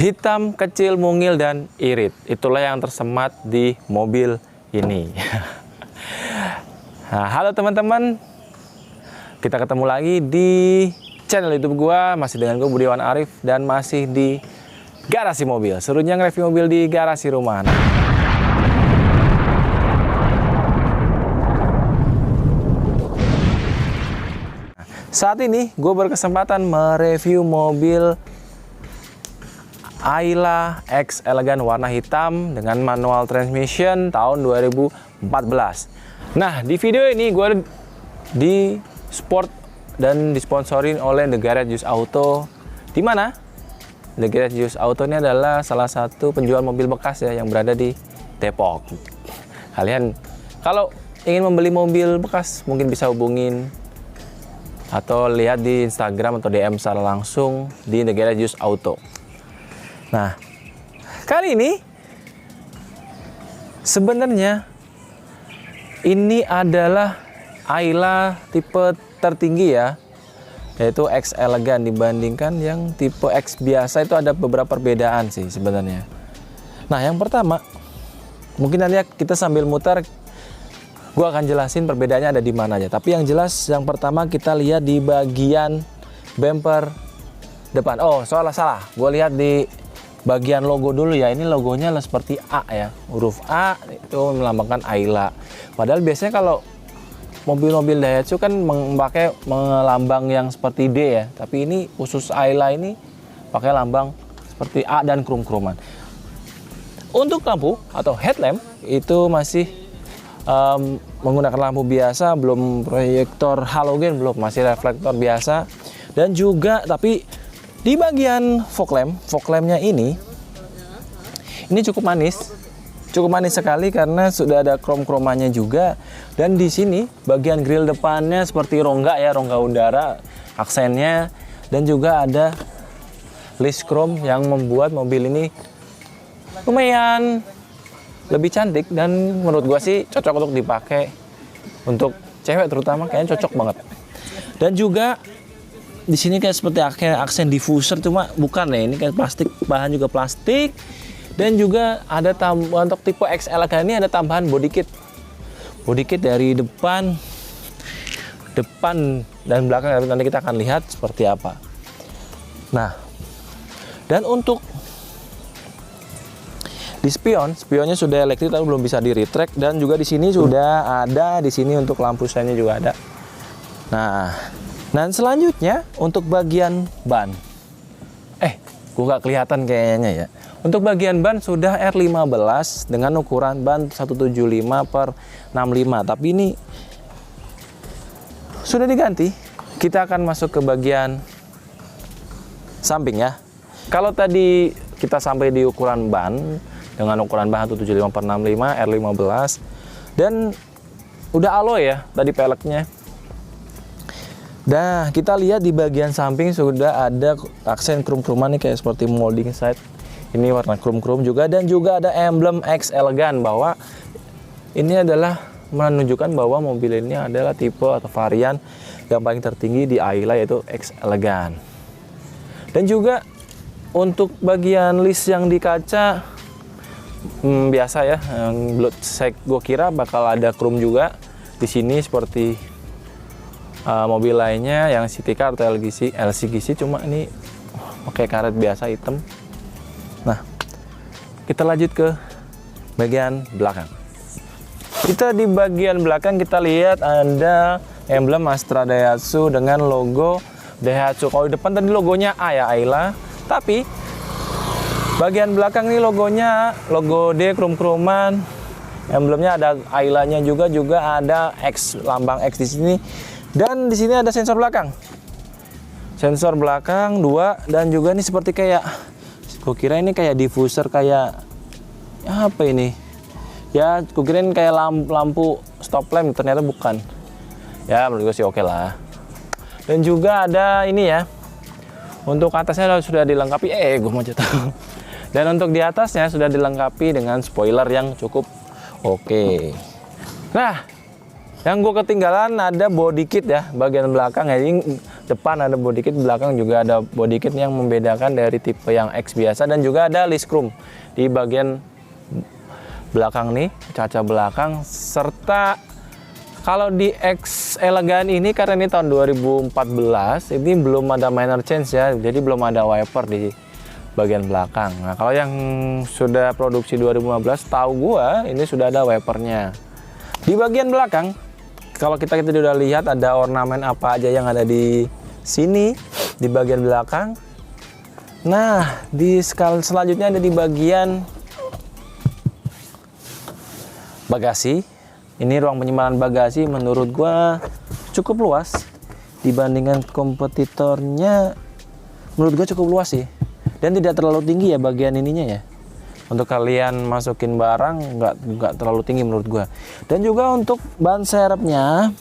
Hitam, kecil, mungil, dan irit. Itulah yang tersemat di mobil ini. Nah, halo teman-teman. Kita ketemu lagi di channel YouTube gua, masih dengan gue Budiawan Arif dan masih di Garasi Mobil. Serunya nge-review mobil di garasi rumah. Saat ini gue berkesempatan mereview mobil Ayla X Elegan warna hitam dengan manual transmission tahun 2014. Nah, di video ini gue di support dan disponsorin oleh The Garage Used Auto. Di mana? The Garage Used Auto ini adalah salah satu penjual mobil bekas ya yang berada di Depok. Kalian kalau ingin membeli mobil bekas mungkin bisa hubungin atau lihat di Instagram atau DM secara langsung di The Garage Used Auto. Nah, kali ini sebenarnya ini adalah Ayla tipe tertinggi ya, yaitu X Elegan dibandingkan yang tipe X biasa. Itu ada beberapa perbedaan sih sebenarnya. Nah, yang pertama, mungkin nanti kita sambil mutar gua akan jelasin perbedaannya ada di mana aja. Tapi yang jelas yang pertama kita lihat di bagian bumper depan. Oh, salah. Gua lihat di bagian logo dulu ya. Ini logonya seperti A ya. Huruf A itu melambangkan Ayla. Padahal biasanya kalau mobil-mobil Daihatsu kan memakai lambang yang seperti D ya. Tapi ini khusus Ayla ini pakai lambang seperti A dan krum-kruman. Untuk lampu atau headlamp itu masih menggunakan lampu biasa, belum proyektor halogen, belum, masih reflektor biasa. Dan juga tapi di bagian fog lampnya ini cukup manis sekali karena sudah ada krom-kromannya juga. Dan di sini bagian grill depannya seperti rongga udara aksennya, dan juga ada list chrome yang membuat mobil ini lumayan lebih cantik dan menurut gua sih cocok untuk dipakai untuk cewek terutama, kayaknya cocok banget. Dan juga di sini kayak seperti aksen diffuser, cuma bukan ya, ini kayak plastik, bahan juga plastik. Dan juga ada tambahan untuk tipe X Elegan ini ada tambahan body kit dari depan dan belakang, nanti kita akan lihat seperti apa. Nah, dan untuk di spionnya sudah elektrik tapi belum bisa di retract, dan juga di sini sudah ada, di sini untuk lampu sennya juga ada. Nah, dan selanjutnya untuk bagian ban. Gua nggak kelihatan kayaknya ya. Untuk bagian ban sudah R15 dengan ukuran ban 175/65, tapi ini sudah diganti. Kita akan masuk ke bagian samping ya. Kalau tadi kita sampai di ukuran ban dengan ukuran ban 175/65 R15 dan udah alloy ya tadi peleknya. Nah, kita lihat di bagian samping sudah ada aksen krum-kruman nih kayak seperti molding side. Ini warna krum-krum juga, dan juga ada emblem X Elegan, bahwa ini adalah menunjukkan bahwa mobil ini adalah tipe atau varian yang paling tertinggi di Ayla, yaitu X Elegan. Dan juga untuk bagian list yang di kaca biasa ya, gue kira bakal ada krum juga di sini seperti mobil lainnya yang city car atau LCGC, cuma ini pakai karet biasa hitam. Nah, kita lanjut ke bagian belakang. Kita di bagian belakang kita lihat ada emblem Astra Daihatsu dengan logo Daihatsu. Kalau di depan tadi logonya A ya, Ayla, tapi bagian belakang ini logonya logo D krum-kruman. Emblemnya ada Ayla-nya juga ada X, lambang X di sini. Dan di sini ada sensor belakang. Sensor belakang 2, dan juga ini seperti kayak, gue kira ini kayak diffuser, kayak apa ini? Ya, gue kirain kayak lampu stop lamp, ternyata bukan. Ya, menurut gue sih oke lah. Dan juga ada ini ya. Untuk atasnya sudah dilengkapi, gue mau jatuh. Dan untuk di atasnya sudah dilengkapi dengan spoiler yang cukup oke. Nah, yang gue ketinggalan ada body kit ya, bagian belakang ya. Ini depan ada body kit, belakang juga ada body kit yang membedakan dari tipe yang X biasa, dan juga ada list chrome di bagian belakang nih, kaca belakang. Serta kalau di X Elegant ini, karena ini tahun 2014, ini belum ada minor change ya, jadi belum ada wiper di bagian belakang. Nah, kalau yang sudah produksi 2015, tahu gua ini sudah ada wipernya. Di bagian belakang, kalau kita udah lihat ada ornamen apa aja yang ada di sini di bagian belakang. Nah, di skala selanjutnya ada di bagian bagasi. Ini ruang penyimpanan bagasi menurut gua cukup luas dibandingkan kompetitornya. Menurut gua cukup luas sih. Dan tidak terlalu tinggi ya bagian ininya ya. Untuk kalian masukin barang nggak terlalu tinggi menurut gua. Dan juga untuk ban serepnya,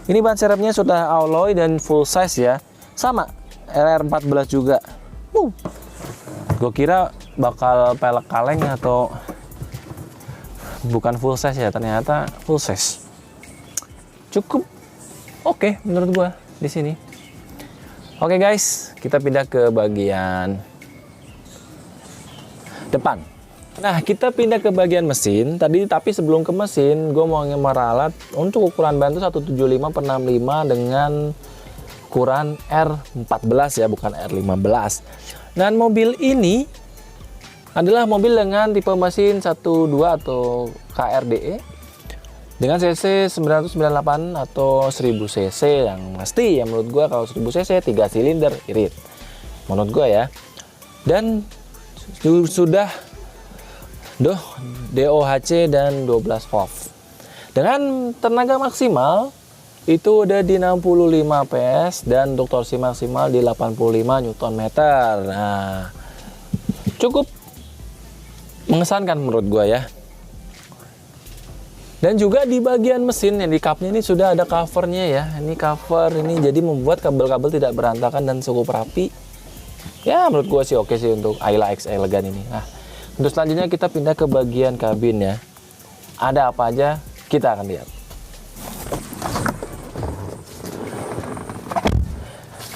ini ban serepnya sudah alloy dan full size ya. Sama LR14 juga. Gua kira bakal pelek kaleng atau bukan full size ya, ternyata full size. Cukup oke menurut gua di sini. Oke guys, kita pindah ke bagian depan. Nah, kita pindah ke bagian mesin tadi, tapi sebelum ke mesin, gue mau meralat untuk ukuran ban itu 175/65 dengan ukuran R14 ya, bukan R15. Dan mobil ini adalah mobil dengan tipe mesin 1.2 atau KRDE dengan cc 998 atau 1000 cc. Yang pasti ya menurut gua kalau 1000 cc 3 silinder irit menurut gua ya. Dan sudah DOHC dan 12 volt dengan tenaga maksimal itu udah di 65 PS dan untuk torsi maksimal di 85 Nm. Nah, cukup mengesankan menurut gua ya. Dan juga di bagian mesin yang di cupnya ini sudah ada covernya ya. Ini cover ini jadi membuat kabel-kabel tidak berantakan dan cukup rapi. Ya menurut gua sih oke sih untuk Ayla X Elegant ini. Nah, untuk selanjutnya kita pindah ke bagian kabin ya. Ada apa aja kita akan lihat.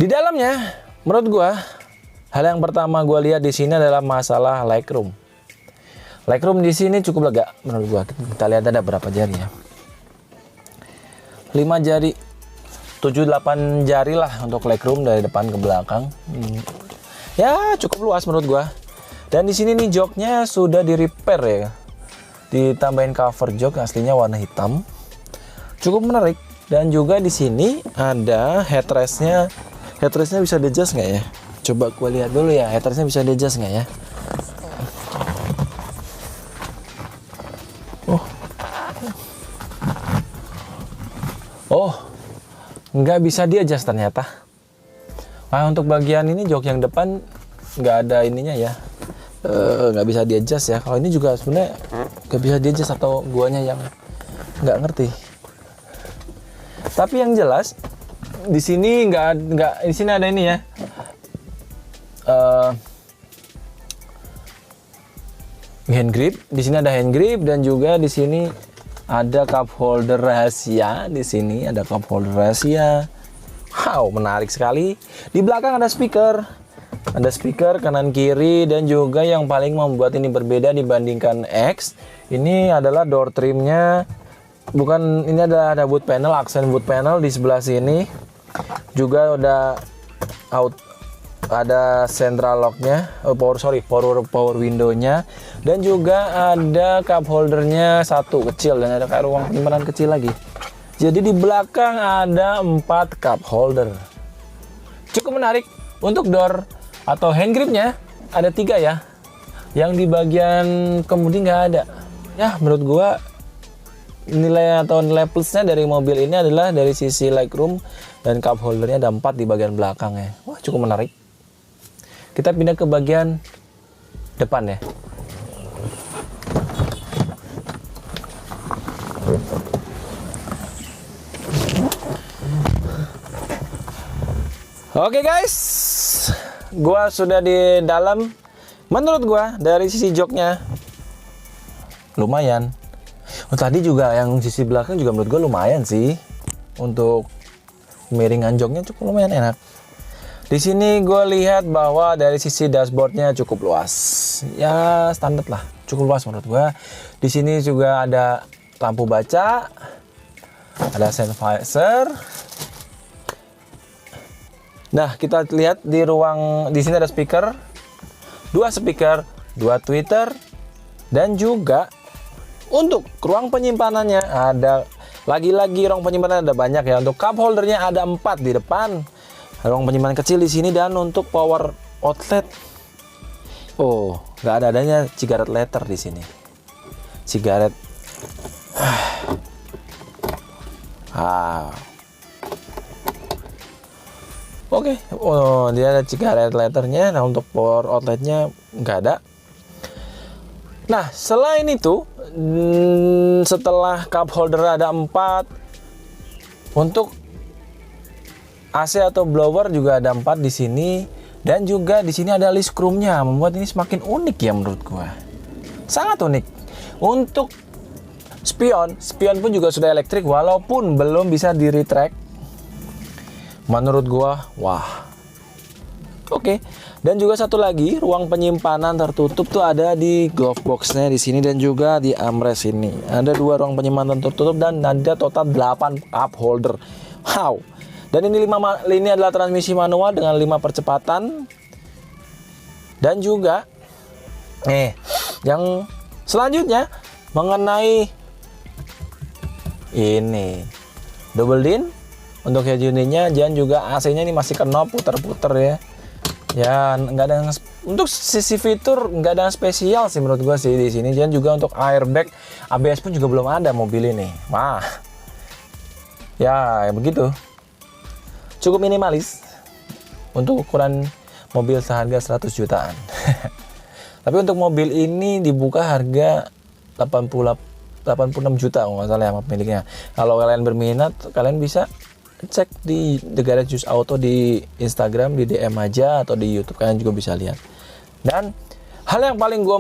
Di dalamnya menurut gua hal yang pertama gua lihat di sini adalah masalah legroom. Legroom di sini cukup lega menurut gua. Kita lihat ada berapa jari ya. 5 jari, 7-8 jari lah untuk legroom dari depan ke belakang. Ya cukup luas menurut gua. Dan di sini nih joknya sudah di repair ya. Ditambahin cover jok aslinya warna hitam. Cukup menarik. Dan juga di sini ada headrestnya. Headrestnya bisa di-adjust nggak ya? Coba gua lihat dulu ya. Headrestnya bisa di-adjust nggak ya? Oh, nggak bisa di-adjust ternyata. Nah, untuk bagian ini jok yang depan nggak ada ininya ya, nggak bisa di-adjust ya. Kalau ini juga sebenarnya nggak bisa di-adjust atau guanya yang nggak ngerti. Tapi yang jelas di sini nggak di sini ada ini ya. Hand grip, di sini ada hand grip dan juga di sini ada cup holder rahasia. Di sini ada cup holder rahasia. Wow, menarik sekali. Di belakang ada speaker. Ada speaker kanan kiri dan juga yang paling membuat ini berbeda dibandingkan X, ini adalah door trimnya. Bukan, ini ada wood panel, aksen wood panel di sebelah sini. Juga ada central locknya, power windownya, dan juga ada cup holdernya satu kecil dan ada kayak ruang penyimpanan kecil lagi. Jadi di belakang ada 4 cup holder. Cukup menarik. Untuk door atau hand gripnya ada 3 ya. Yang di bagian kemudi nggak ada. Ya menurut gua nilai plusnya dari mobil ini adalah dari sisi legroom dan cup holdernya ada 4 di bagian belakang ya. Wah cukup menarik. Kita pindah ke bagian depan ya. Oke guys, gua sudah di dalam. Menurut gua dari sisi joknya lumayan. Tadi juga yang sisi belakang juga menurut gua lumayan sih untuk kemiringan joknya cukup lumayan enak. Di sini gue lihat bahwa dari sisi dashboardnya cukup luas, ya standar lah, cukup luas menurut gue. Di sini juga ada lampu baca, ada sun visor. Nah, kita lihat di sini ada speaker, 2 speaker, 2 tweeter, dan juga untuk ruang penyimpanannya ada lagi-lagi ruang penyimpanan ada banyak ya. Untuk cup holdernya ada 4 di depan. Ruang penyimpanan kecil di sini, dan untuk power outlet, oh nggak ada adanya cigarette lighter di sini. Cigarette, oke. Oh, dia ada cigarette lighternya. Nah, untuk power outletnya nggak ada. Nah, selain itu, setelah cup holder ada 4, untuk AC atau blower juga ada 4 di sini, dan juga di sini ada list chrome-nya, membuat ini semakin unik ya menurut gua. Sangat unik. Untuk spion pun juga sudah elektrik walaupun belum bisa di retract. Menurut gua, wah. Oke. Dan juga satu lagi, ruang penyimpanan tertutup tuh ada di glove box-nya di sini, dan juga di armrest ini. Ada 2 ruang penyimpanan tertutup, dan ada total 8 cup holder. Wow. Dan ini adalah transmisi manual dengan 5 percepatan. Dan juga yang selanjutnya mengenai ini double din untuk head unitnya, dan juga AC-nya ini masih knob puter-puter ya. Ya, nggak ada untuk sisi fitur nggak ada yang spesial sih menurut gua sih di sini. Dan juga untuk airbag, ABS pun juga belum ada mobil ini. Wah. Ya, begitu. Cukup minimalis untuk ukuran mobil seharga 100 jutaan. Tapi untuk mobil ini dibuka harga 86 juta kalau nggak salah ya pemiliknya. Kalau kalian berminat, kalian bisa cek di The Garage Used Auto di Instagram, di DM aja, atau di YouTube, kalian juga bisa lihat. Dan hal yang paling gue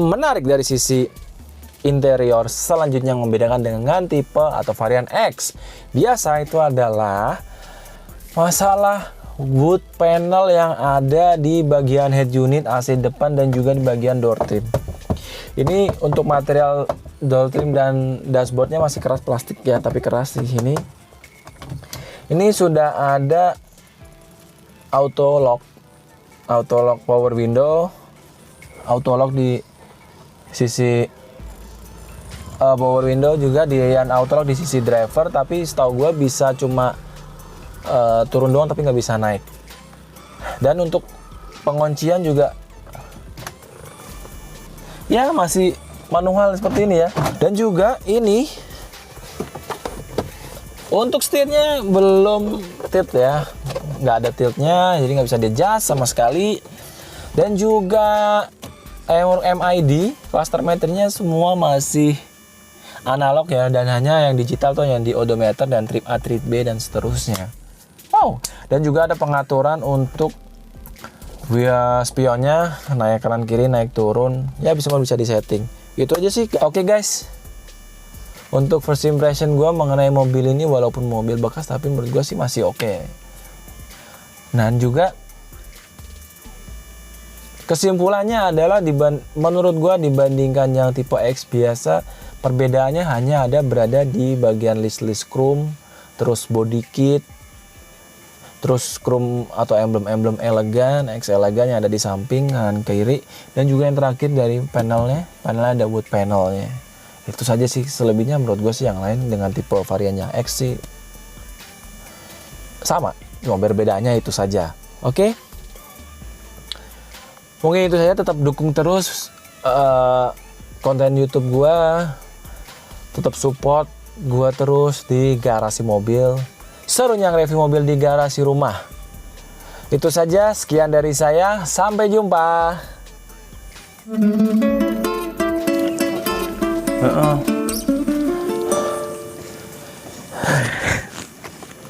menarik dari sisi interior selanjutnya yang membedakan dengan tipe atau varian X biasa itu adalah masalah wood panel yang ada di bagian head unit AC depan, dan juga di bagian door trim. Ini untuk material door trim dan dashboardnya masih keras plastik ya, tapi keras di sini. Ini sudah ada auto lock power window, auto lock di sisi power window, juga di auto lock di sisi driver. Tapi setahu gue bisa cuma turun doang, tapi nggak bisa naik. Dan untuk penguncian juga ya masih manual seperti ini ya. Dan juga ini untuk setirnya belum tilt ya, nggak ada tiltnya, jadi nggak bisa di-adjust sama sekali. Dan juga MID cluster meternya semua masih analog ya, dan hanya yang digital tuh yang di odometer dan trip A, trip B, dan seterusnya. Wow. Dan juga ada pengaturan untuk via spionnya, naik kanan kiri, naik turun, ya bisa disetting. Itu aja sih. Oke guys, untuk first impression gue mengenai mobil ini, walaupun mobil bekas, tapi menurut gue sih masih oke. Nah, juga kesimpulannya adalah menurut gue dibandingkan yang tipe X biasa, perbedaannya hanya berada di bagian list chrome, terus body kit, terus chrome atau emblem elegan, X elegan yang ada di samping kanan kiri, dan juga yang terakhir dari panelnya ada wood panelnya. Itu saja sih, selebihnya menurut gue sih yang lain dengan tipe variannya X sih sama, cuma berbedanya itu saja. Oke. Mungkin itu saja, tetap dukung terus konten YouTube gue, tetap support gue terus di Garasi Mobil. Serunya review mobil di garasi rumah. Itu saja, sekian dari saya. Sampai jumpa.